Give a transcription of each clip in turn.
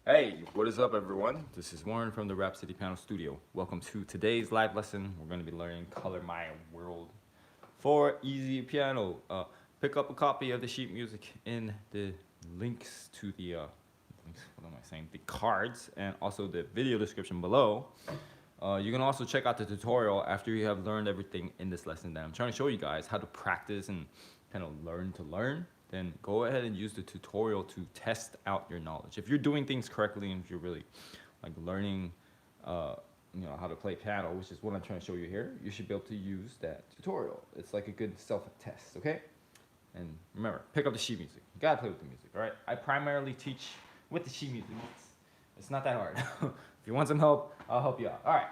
Hey, what is up, everyone? This is Warren from the Rap City Piano Studio. Welcome to today's live lesson. We're going to be learning Color My World for easy piano. Pick up a copy of the sheet music in the links to the what am I saying? The cards and also the video description below. You can also check out the tutorial after you have learned everything in this lesson that I'm trying to show you guys how to practice and kind of learn to learn. Then go ahead and use the tutorial to test out your knowledge. If you're doing things correctly and if you're really like learning how to play piano, which is what I'm trying to show you here, you should be able to use that tutorial. It's like a good self-test, okay? And remember, pick up the sheet music. You gotta play with the music, all right? I primarily teach with the sheet music. It's not that hard. If you want some help, I'll help you out. All right,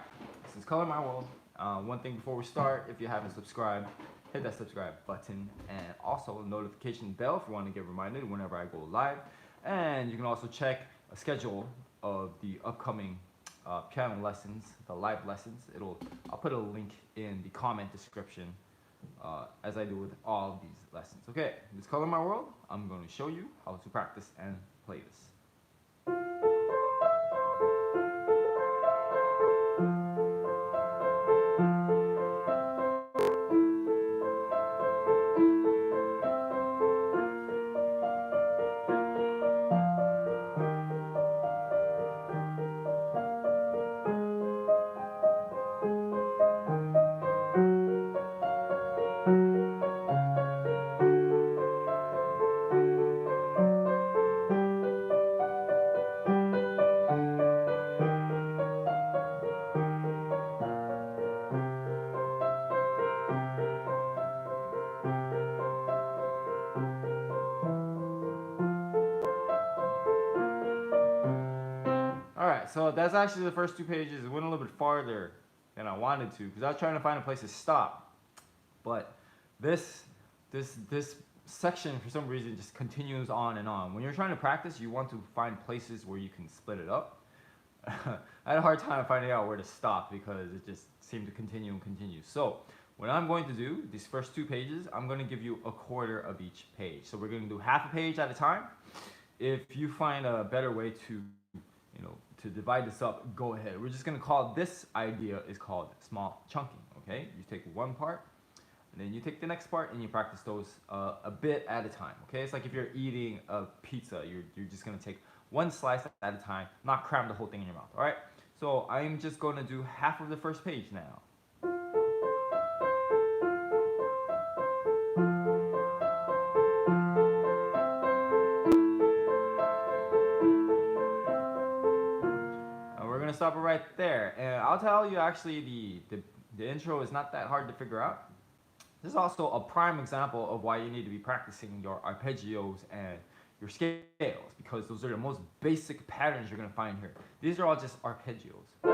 this is Color My World. One thing before we start, if you haven't subscribed, hit that subscribe button and also a notification bell if you want to get reminded whenever I go live. And you can also check a schedule of the upcoming piano lessons, the live lessons. I'll put a link in the comment description as I do with all of these lessons. Okay, this Color My World. I'm going to show you how to practice and play this. Alright, so that's actually the first two pages. It went a little bit farther than I wanted to because I was trying to find a place to stop. But this section, for some reason, just continues on and on. When you're trying to practice, you want to find places where you can split it up. I had a hard time finding out where to stop because it just seemed to continue and continue. So what I'm going to do, these first two pages, I'm going to give you a quarter of each page. So we're going to do half a page at a time. If you find a better way to to divide this up, go ahead. We're just gonna call this idea is called small chunking, okay? You take one part, and then you take the next part, and you practice those a bit at a time, okay? It's like if you're eating a pizza, you're just gonna take one slice at a time, not cram the whole thing in your mouth, all right? So I'm just gonna do half of the first page now. Stop it right there, and I'll tell you actually the intro is not that hard to figure out. This is also a prime example of why you need to be practicing your arpeggios and your scales, because those are the most basic patterns you're going to find here. These are all just arpeggios. In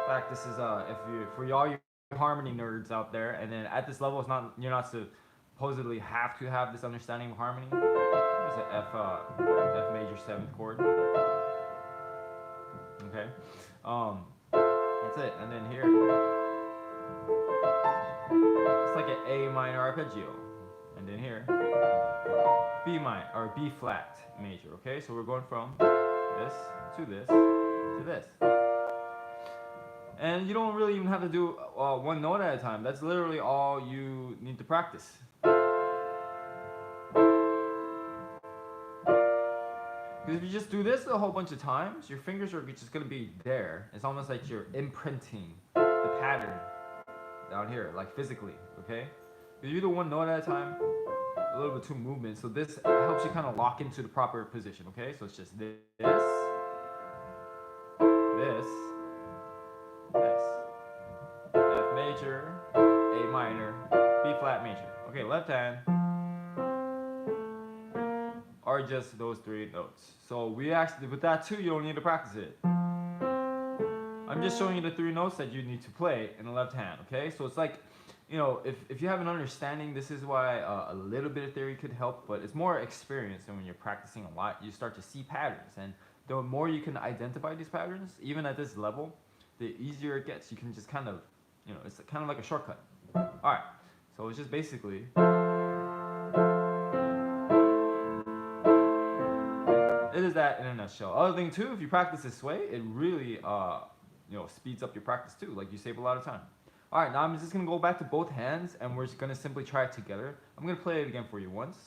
fact, this is for all you harmony nerds out there, and then at this level, you're not supposedly have to have this understanding of harmony. There's an F major 7th chord. Okay, that's it. And then here, it's like an A minor arpeggio. And then here, B minor or B flat major. Okay, so we're going from this to this to this. And you don't really even have to do one note at a time. That's literally all you need to practice. Because if you just do this a whole bunch of times, your fingers are just going to be there. It's almost like you're imprinting the pattern down here, like physically, okay? If you do one note at a time, a little bit too movement, so this helps you kind of lock into the proper position, okay? So it's just this, this, F major, A minor, B flat major. Okay, left hand. Are just those three notes. So we actually, with that too, you don't need to practice it. I'm just showing you the three notes that you need to play in the left hand, okay? So it's like, if you have an understanding, this is why a little bit of theory could help, but it's more experience, and when you're practicing a lot, you start to see patterns, and the more you can identify these patterns, even at this level, the easier it gets. You can just kind of, it's kind of like a shortcut. All right, so it's just basically it is that in a nutshell. Other thing too, if you practice this way, it really speeds up your practice too. Like you save a lot of time. All right, now I'm just gonna go back to both hands, and we're just gonna simply try it together. I'm gonna play it again for you once.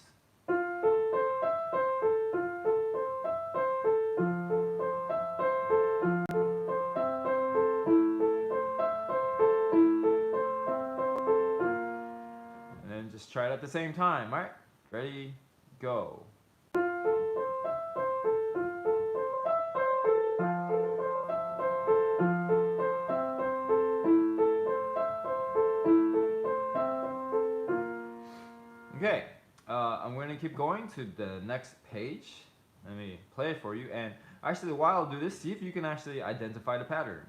And then just try it at the same time. All right, ready, go. Okay, I'm going to keep going to the next page. Let me play it for you. And actually, while I'll do this, see if you can actually identify the pattern.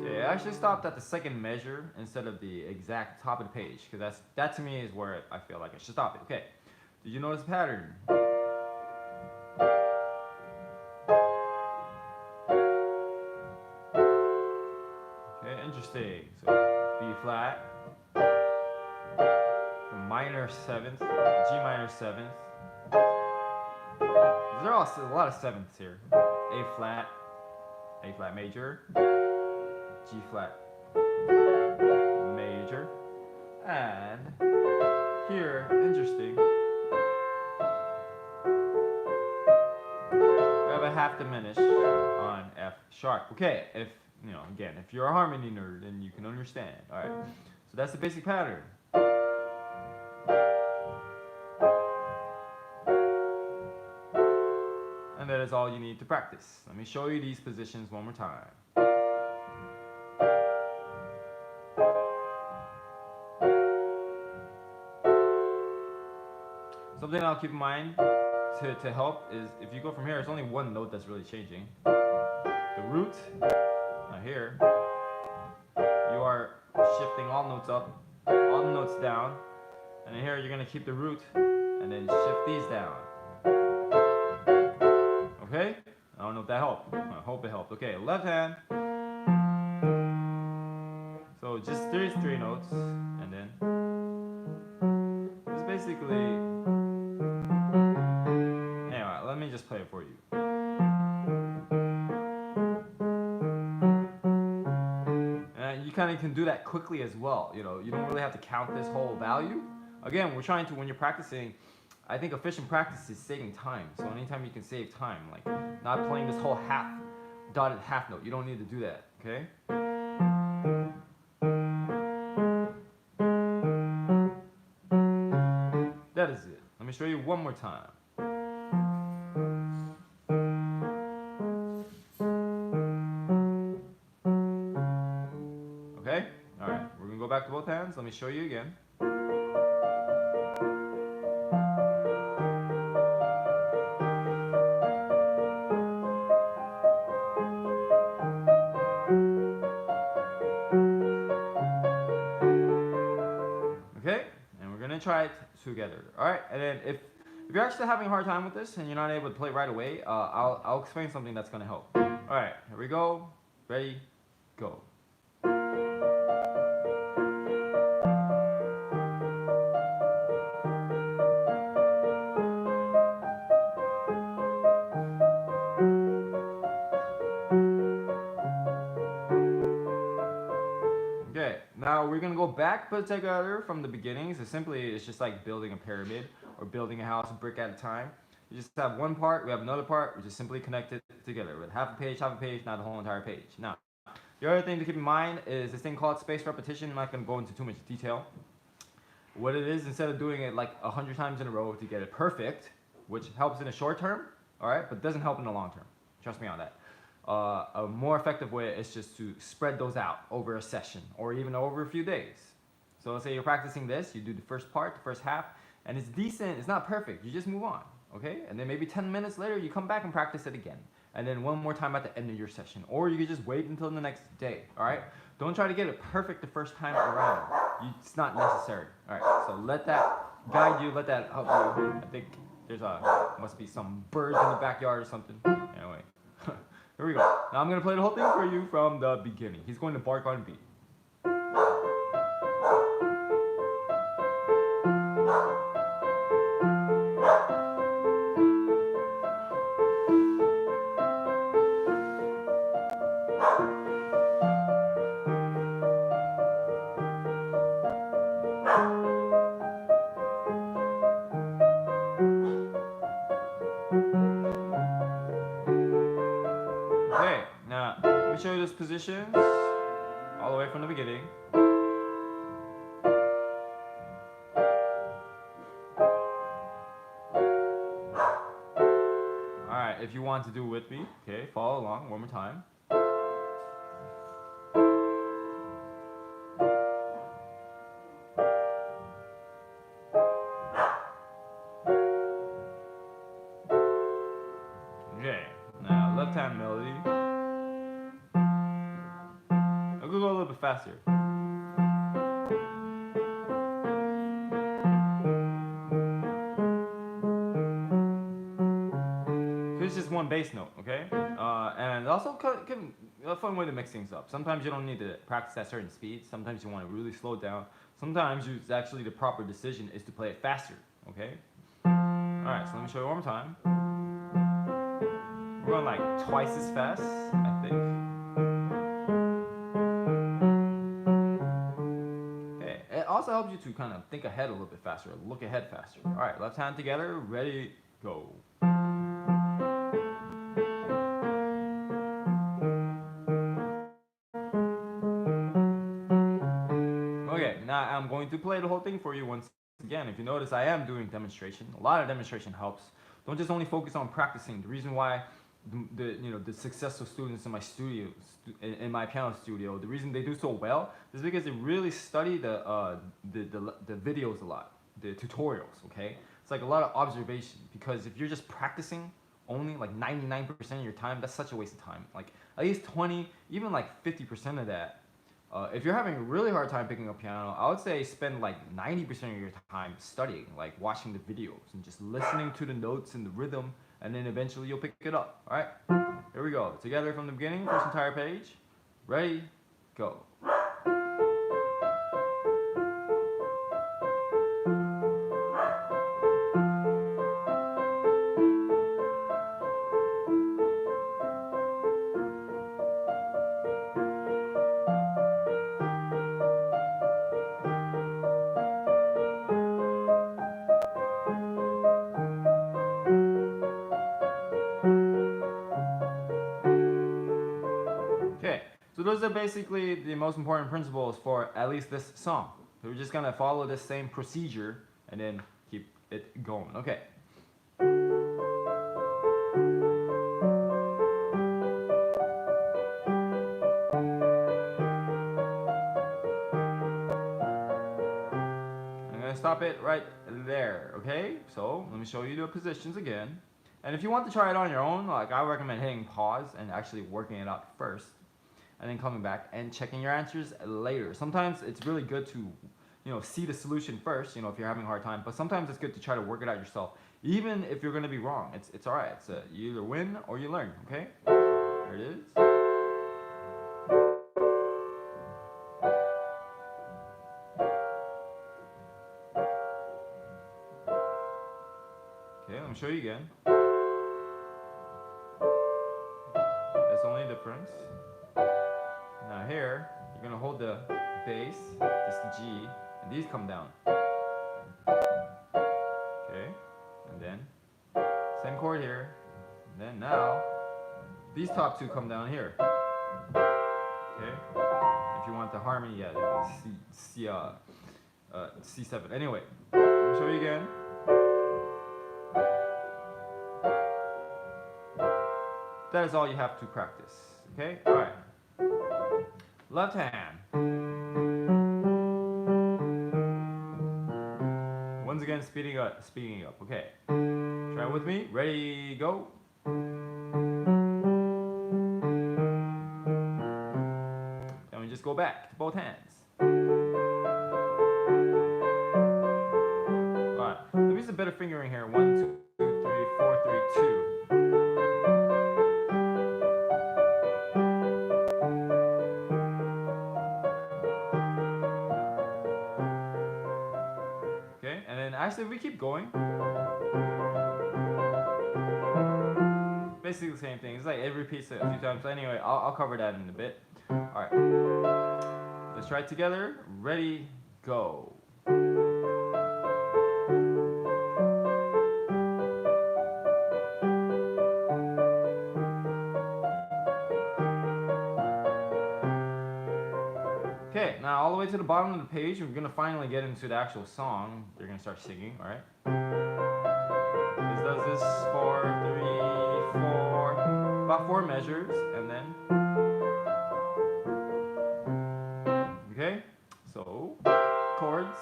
Okay, I actually stopped at the second measure instead of the exact top of the page, because that to me is where I feel like I should stop it. Okay, did you notice the pattern? Okay, interesting. So B flat, the minor seventh, G minor seventh. There are also a lot of sevenths here. A flat major, G flat major, and here, interesting, we have a half diminished on F sharp. Okay, if again, if you're a harmony nerd, then you can understand. All right, so that's the basic pattern. And that is all you need to practice. Let me show you these positions one more time. Something I'll keep in mind to help is if you go from here, it's only one note that's really changing. The root, now here, you are shifting all notes up, all the notes down, and then here you're going to keep the root and then shift these down. Okay? I don't know if that helped. I hope it helped. Okay, left hand. So just there's three notes, and then it's basically. Anyway, let me just play it for you. And you kind of can do that quickly as well. You don't really have to count this whole value. Again, we're trying to, when you're practicing, I think efficient practice is saving time. So anytime you can save time, like not playing this whole dotted half note, you don't need to do that, okay? That is it. Let me show you one more time. Okay? All right, we're gonna go back to both hands. Let me show you again. Okay, and we're gonna try it together. All right, and then if you're actually having a hard time with this and you're not able to play right away, I'll explain something that's gonna help. All right, here we go. Ready, go. Okay, now we're gonna go back but together from the beginning. So simply, it's just like building a pyramid or building a house, a brick at a time. You just have one part, we have another part, we just simply connect it together with half a page, not the whole entire page. Now, the other thing to keep in mind is this thing called spaced repetition. I'm not gonna go into too much detail. What it is, instead of doing it like 100 times in a row to get it perfect, which helps in the short term, all right, but doesn't help in the long term. Trust me on that. A more effective way is just to spread those out over a session or even over a few days. So let's say you're practicing this, you do the first part, the first half, and it's decent, it's not perfect, you just move on, okay? And then maybe 10 minutes later, you come back and practice it again. And then one more time at the end of your session. Or you could just wait until the next day, all right? Don't try to get it perfect the first time around. It's not necessary, all right? So let that guide you, let that help you. I think There's must be some birds in the backyard or something. Anyway, here we go. Now I'm gonna play the whole thing for you from the beginning. He's going to bark on beat. Okay, now let me show you this position all the way from the beginning. Alright, if you want to do it with me, okay, follow along one more time. Okay, now left hand melody. I'll go a little bit faster. It's just one bass note, okay? And also a fun way to mix things up. Sometimes you don't need to practice at certain speeds. Sometimes you want to really slow it down. Sometimes it's actually the proper decision is to play it faster, okay? Alright, so let me show you one more time. We're going like twice as fast, I think. Okay, it also helps you to kind of think ahead a little bit faster, look ahead faster. Alright, left hand together, ready, go. Okay, now I'm going to play the whole thing for you once again. If you notice, I am doing demonstration. A lot of demonstration helps. Don't just only focus on practicing. The reason why the successful students in my studio, in my piano studio, the reason they do so well is because they really study the videos a lot, the tutorials. Okay, it's like a lot of observation. Because if you're just practicing only like 99% of your time, that's such a waste of time. Like at least 20, even like 50% of that. If you're having a really hard time picking up piano, I would say spend like 90% of your time studying, like watching the videos and just listening to the notes and the rhythm, and then eventually you'll pick it up. All right, here we go. Together from the beginning, first entire page. Ready, go. Okay, so those are basically the most important principles for at least this song. So we're just gonna follow this same procedure and then keep it going. Okay. I'm gonna stop it right there, okay? So let me show you the positions again. And if you want to try it on your own, like I recommend hitting pause and actually working it out first, and then coming back and checking your answers later. Sometimes it's really good to, see the solution first, if you're having a hard time, but sometimes it's good to try to work it out yourself. Even if you're gonna be wrong, it's all right. You either win or you learn, okay? There it is. Okay, let me show you again. That's the only difference. Now here, you're gonna hold the bass, this G, and these come down. Okay, and then same chord here, and then now these top two come down here. Okay, if you want the harmony, yeah, C7. Anyway, let me show you again. That is all you have to practice. Okay, all right. Left hand. Once again, speeding up. Okay. Try it with me. Ready, go. And we just go back to both hands. Alright. Let me use a better fingering here. 1, 2, fast if we keep going. Basically the same thing. It's like it repeats it a few times. So anyway, I'll cover that in a bit. Alright. Let's try it together. Ready, go. Okay, now all the way to the bottom of the page, we're gonna finally get into the actual song. You're gonna start singing, alright? This does this 4, 3, 4, about 4 measures, and then. Okay, so chords.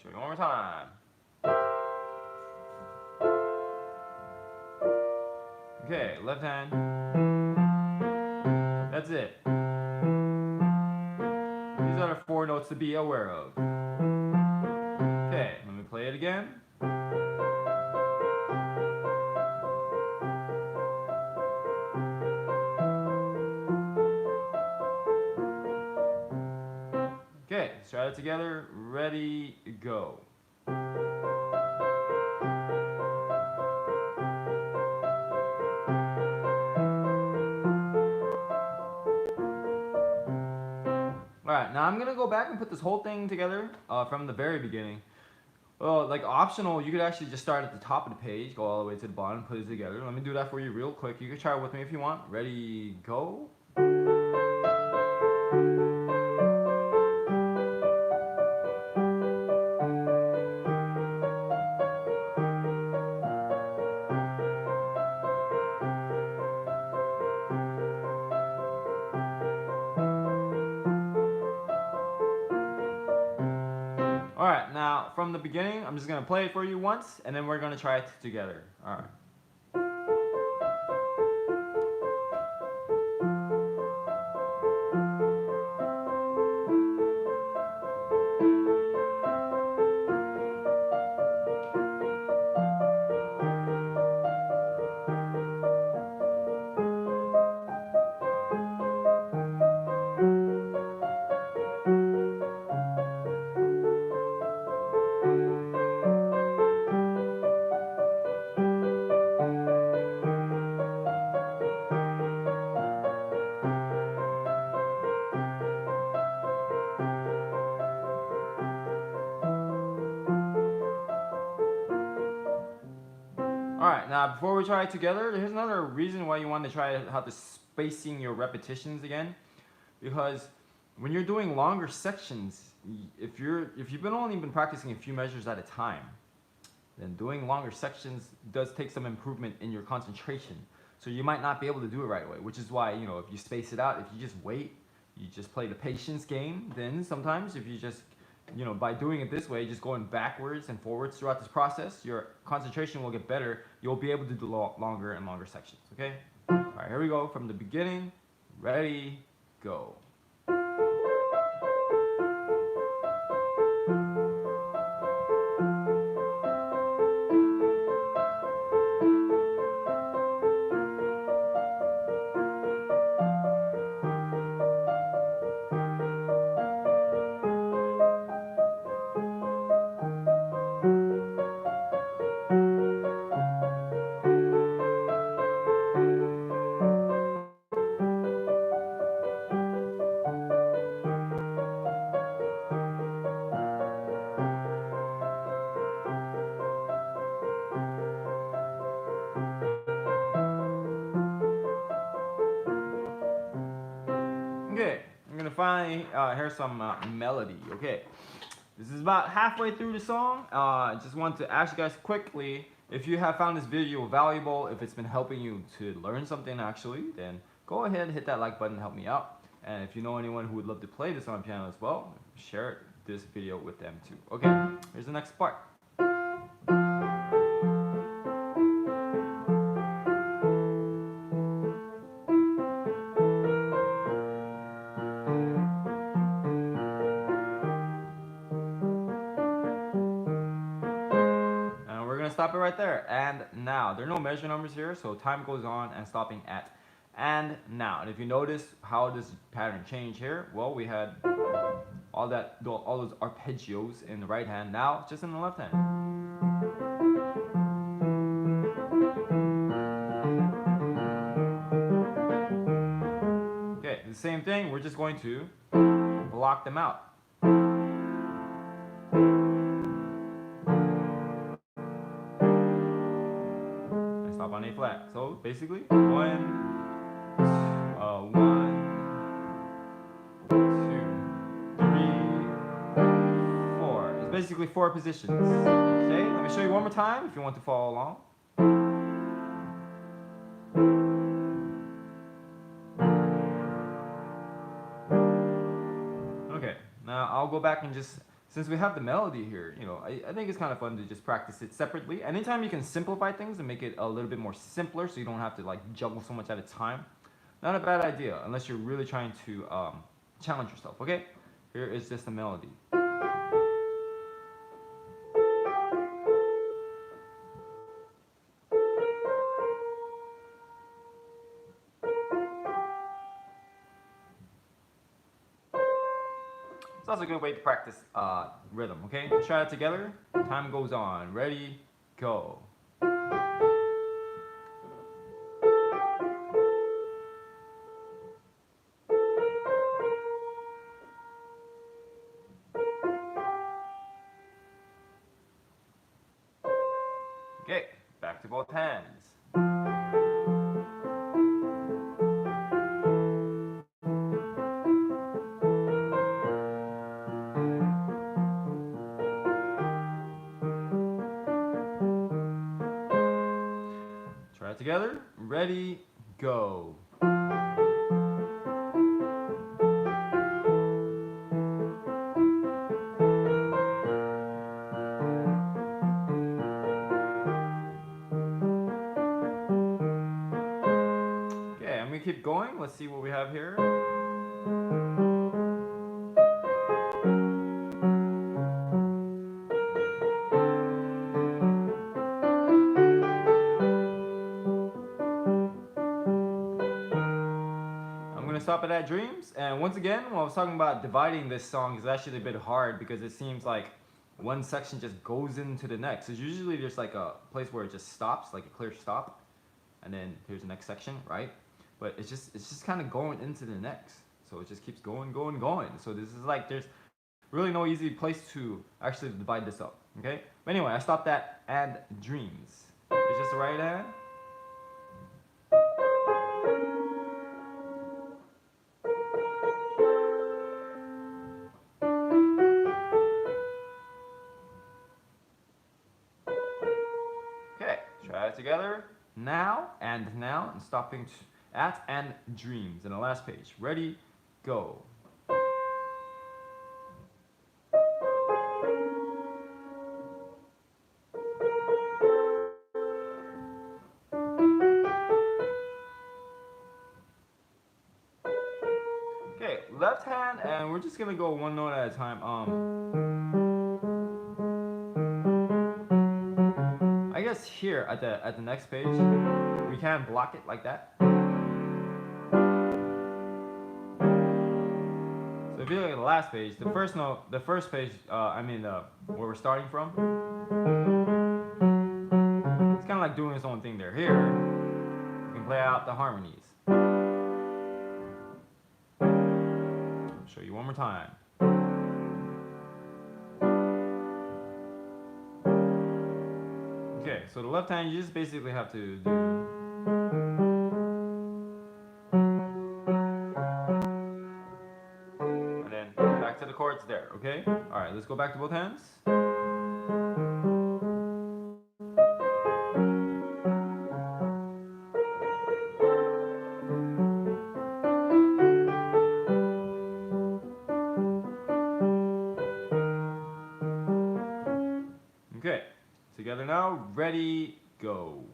Show you one more time. Okay, left hand. That's it. These are the 4 notes to be aware of. Okay, let me play it again. Okay, let's try it together. Ready, go. Alright, now I'm gonna go back and put this whole thing together from the very beginning. Well, like optional, you could actually just start at the top of the page, go all the way to the bottom, put it together. Let me do that for you real quick. You can try it with me if you want. Ready, go. Alright, now from the beginning, I'm just going to play it for you once, and then we're going to try it together. Alright. Alright, now before we try it together, here's another reason why you want to try how to spacing your repetitions again. Because when you're doing longer sections, if you've only been practicing a few measures at a time, then doing longer sections does take some improvement in your concentration. So you might not be able to do it right away, which is why, you know, if you space it out, if you just wait, you just play the patience game, then sometimes if you just, you know, by doing it this way, just going backwards and forwards throughout this process, your concentration will get better. You'll be able to do longer and longer sections, okay? All right, here we go from the beginning. Ready, go. Okay, I'm gonna finally hear some melody. Okay, this is about halfway through the song. I just want to ask you guys quickly if you have found this video valuable, if it's been helping you to learn something actually, then go ahead and hit that like button to help me out. And if you know anyone who would love to play this on piano as well, share this video with them too. Okay, here's the next part. Stop it right there. And now there are no measure numbers here, so time goes on and stopping at and now. And if you notice how this pattern changed here, well, we had all those arpeggios in the right hand. Now just in the left hand. Okay, the same thing. We're just going to block them out. I stop on A flat. So basically, one, two, three, four. It's basically 4 positions. Okay, let me show you one more time if you want to follow along. Okay, now I'll go back and just, since we have the melody here, you know, I think it's kind of fun to just practice it separately. Anytime you can simplify things and make it a little bit more simpler so you don't have to like juggle so much at a time, not a bad idea unless you're really trying to challenge yourself. Okay, here is just the melody. It's also a good way to practice rhythm, okay? Let's try it together. Time goes on. Ready, go. Okay, back to both hands. Try it together. Ready, go. Okay, I'm gonna keep going. Let's see what we have here. Stop it at dreams. And once again, when I was talking about dividing this song, is actually a bit hard because it seems like one section just goes into the next. There's usually just like a place where it just stops, like a clear stop, and then here's the next section, right? But it's just kind of going into the next, so it just keeps going. So this is like there's really no easy place to actually divide this up. Okay, but anyway, I stopped at and dreams. It's just the right hand. Try it together. Now, and stopping at and dreams. And the last page. Ready, go. Okay, left hand, and we're just gonna go one note at a time. I guess here at the next page, we can block it like that. So if you look at the last page, the first page, where we're starting from, it's kind of like doing its own thing there. Here, you can play out the harmonies. I'll show you one more time. Okay, so the left hand, you just basically have to do. And then back to the chords there, okay? Alright, let's go back to both hands. Okay, together now, ready, go.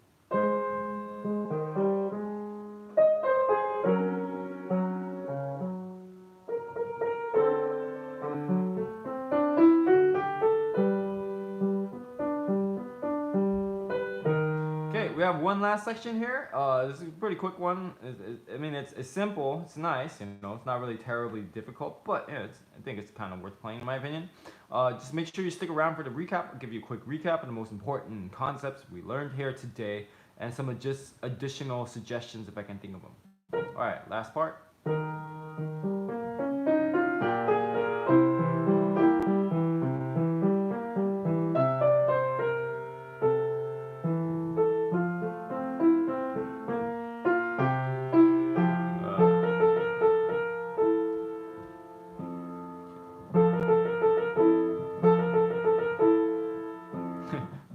Okay, we have one last section here. This is a pretty quick one. It's simple, it's nice, you know, it's not really terribly difficult, but yeah, I think it's kind of worth playing in my opinion. Just make sure you stick around for the recap. I'll give you a quick recap of the most important concepts we learned here today and some just additional suggestions if I can think of them. Alright, last part.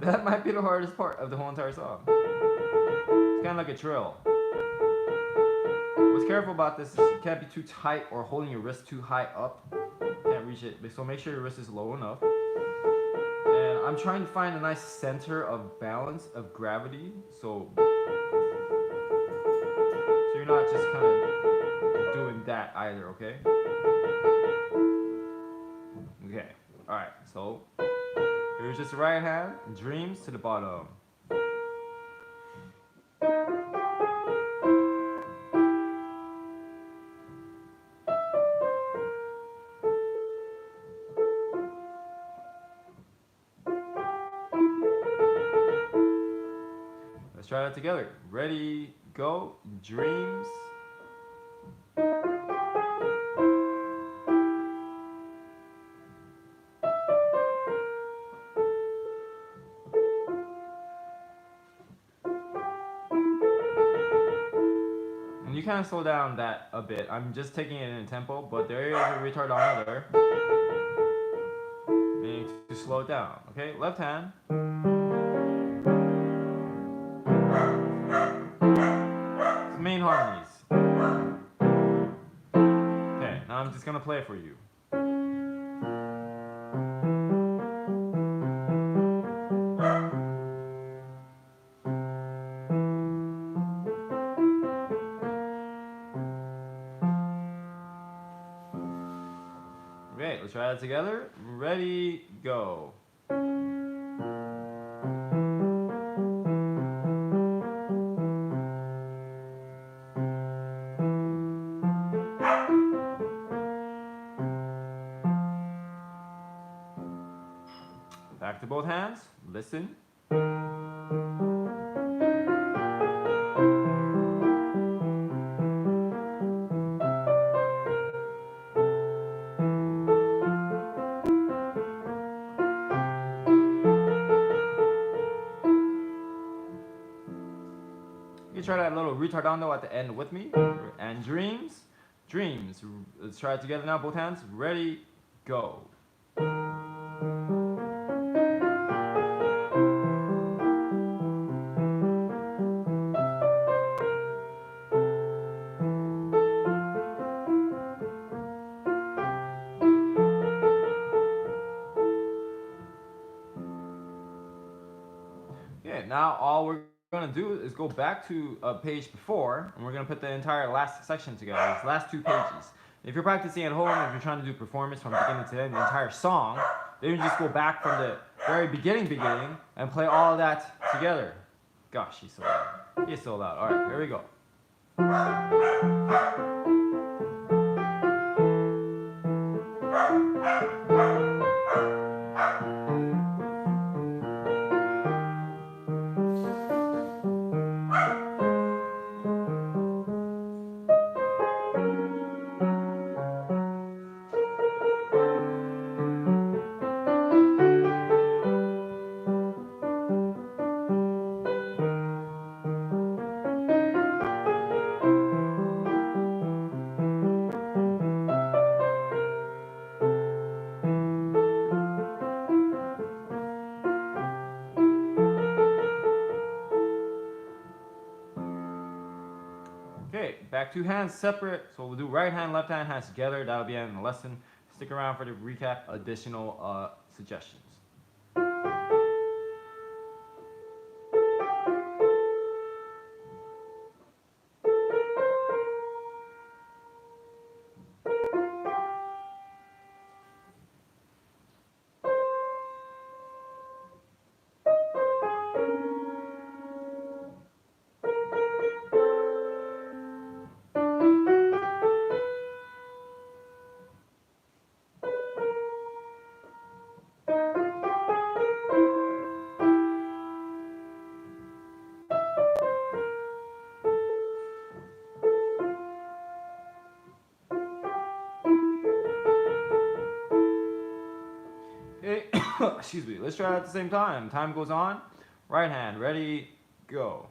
That might be the hardest part of the whole entire song. It's kind of like a trill. What's careful about this is you can't be too tight or holding your wrist too high up. Can't reach it, so make sure your wrist is low enough. And I'm trying to find a nice center of balance, of gravity, so you're not just kind of doing that either, okay? Okay, alright, so here's just the right hand, dreams to the bottom. Let's try that together. Ready, go, dreams. And you kind of slow down that a bit. I'm just taking it in a tempo, but there is a retardando there. Meaning to slow it down. Okay, left hand. It's main harmonies. Okay, now I'm just gonna play it for you. Okay, let's try that together. Ready, go. Back to both hands. Listen. You try that little retardando at the end with me. And dreams. Dreams. Let's try it together now. Both hands. Ready, go. Okay, now all we're going to do is go back to a page before, and we're going to put the entire last section together, these last two pages. If you're practicing at home, if you're trying to do performance from beginning to end, the entire song, then you just go back from the very beginning, and play all of that together. Gosh, he's so loud. He's so loud. All right, here we go. Okay, back to hands separate. So we'll do right hand, left hand, hands together. That'll be in the lesson. Stick around for the recap, additional suggestions. Excuse me. Let's try it at the same time. Time goes on. Right hand, ready, go.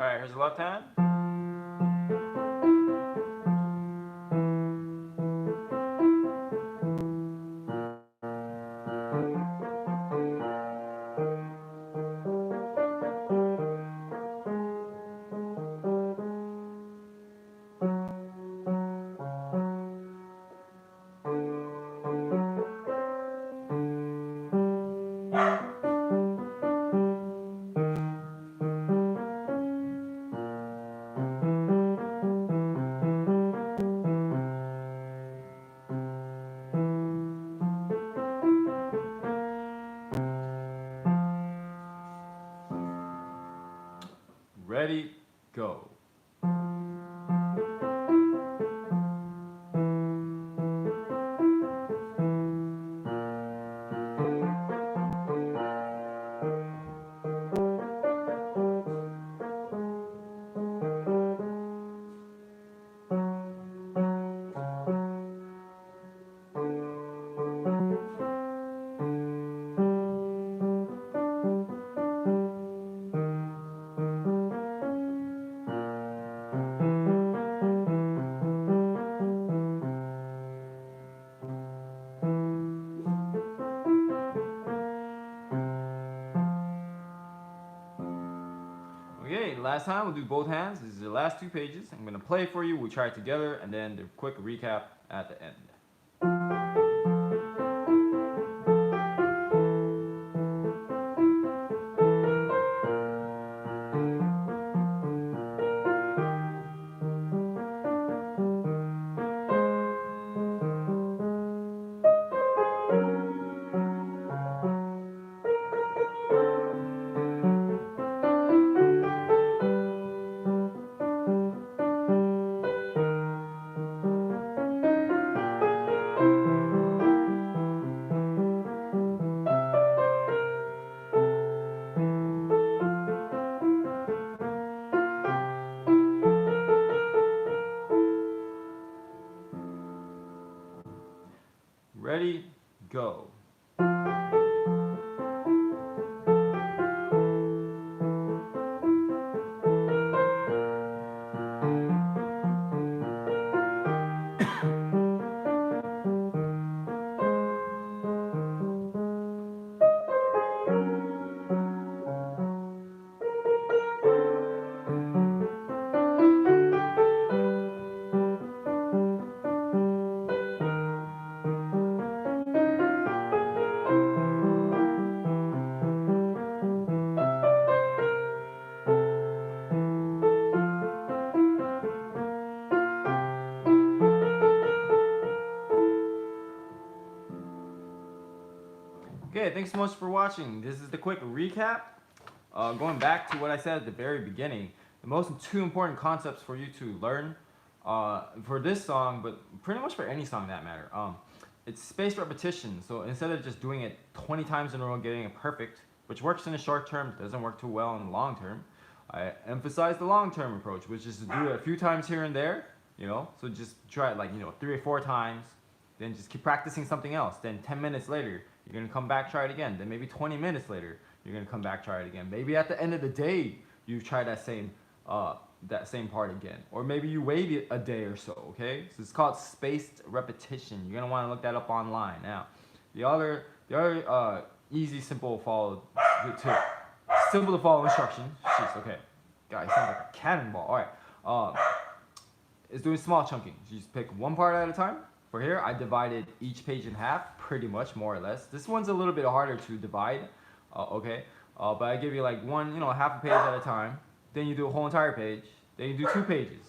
All right, here's the left hand. Ready, go. Okay, last time we'll do both hands. This is the last 2 pages. I'm gonna play for you. We'll try it together, and then the quick recap at the end. Ready, go. Okay, thanks so much for watching. This is the quick recap. Going back to what I said at the very beginning, the most two important concepts for you to learn for this song, but pretty much for any song that matter. It's spaced repetition. So instead of just doing it 20 times in a row, getting it perfect, which works in the short term, doesn't work too well in the long term. I emphasize the long term approach, which is to do it a few times here and there, so just try it like, 3 or 4 times, then just keep practicing something else. Then 10 minutes later, you're gonna come back, try it again. Then maybe 20 minutes later, you're gonna come back, try it again. Maybe at the end of the day, you try that same part again. Or maybe you wait a day or so, okay? So it's called spaced repetition. You're gonna wanna look that up online. Now, the other easy, simple to follow instruction. Jeez, okay. Guys, sounds like a cannonball. All right. Is doing small chunking. You just pick one part at a time. For here, I divided each page in half, pretty much, more or less. This one's a little bit harder to divide, okay? But I give you like one, half a page at a time. Then you do a whole entire page. Then you do 2 pages.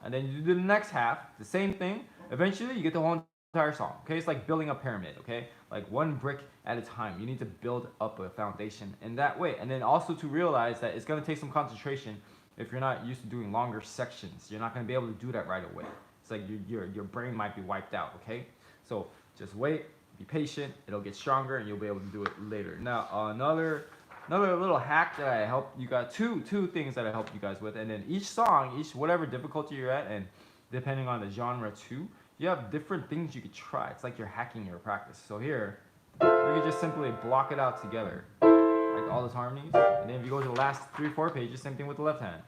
And then you do the next half, the same thing. Eventually, you get the whole entire song, okay? It's like building a pyramid, okay? Like one brick at a time. You need to build up a foundation in that way. And then also to realize that it's gonna take some concentration if you're not used to doing longer sections. You're not gonna be able to do that right away. It's like your brain might be wiped out, okay? So just wait, be patient, it'll get stronger and you'll be able to do it later. Now, another little hack that I help you guys, two things that I help you guys with, and then each song, whatever difficulty you're at, and depending on the genre too, you have different things you could try. It's like you're hacking your practice. So here, you can just simply block it out together, like all those harmonies, and then if you go to the last 3-4 pages, same thing with the left hand.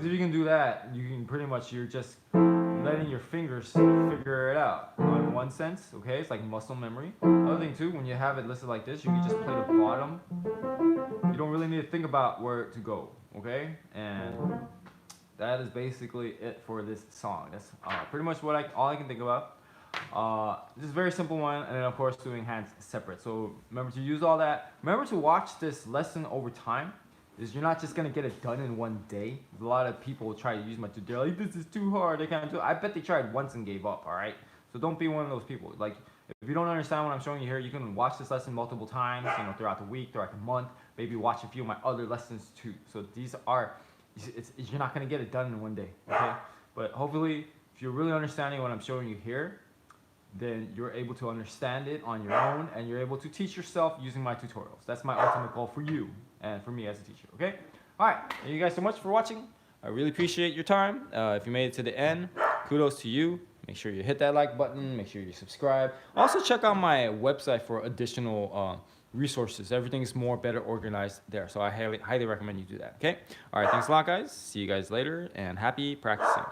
If you can do that, you can pretty much, you're just letting your fingers figure it out. In one sense, okay, it's like muscle memory. Another thing too, when you have it listed like this, you can just play the bottom. You don't really need to think about where to go, okay? And that is basically it for this song. That's pretty much all I can think about. This is a very simple one, and then of course doing hands separate. So remember to use all that. Remember to watch this lesson over time. You're not just gonna get it done in one day. A lot of people try to use my tutorial, like, this is too hard, I can't do it. I bet they tried once and gave up, alright? So don't be one of those people. Like, if you don't understand what I'm showing you here, you can watch this lesson multiple times, throughout the week, throughout the month, maybe watch a few of my other lessons too. So these are, you're not gonna get it done in one day, okay? But hopefully, if you're really understanding what I'm showing you here, then you're able to understand it on your own, and you're able to teach yourself using my tutorials. That's my ultimate goal for you and for me as a teacher, okay? All right, thank you guys so much for watching. I really appreciate your time. If you made it to the end, kudos to you. Make sure you hit that like button, make sure you subscribe. Also check out my website for additional resources. Everything's better organized there, so I highly recommend you do that, okay? All right, thanks a lot, guys. See you guys later, and happy practicing.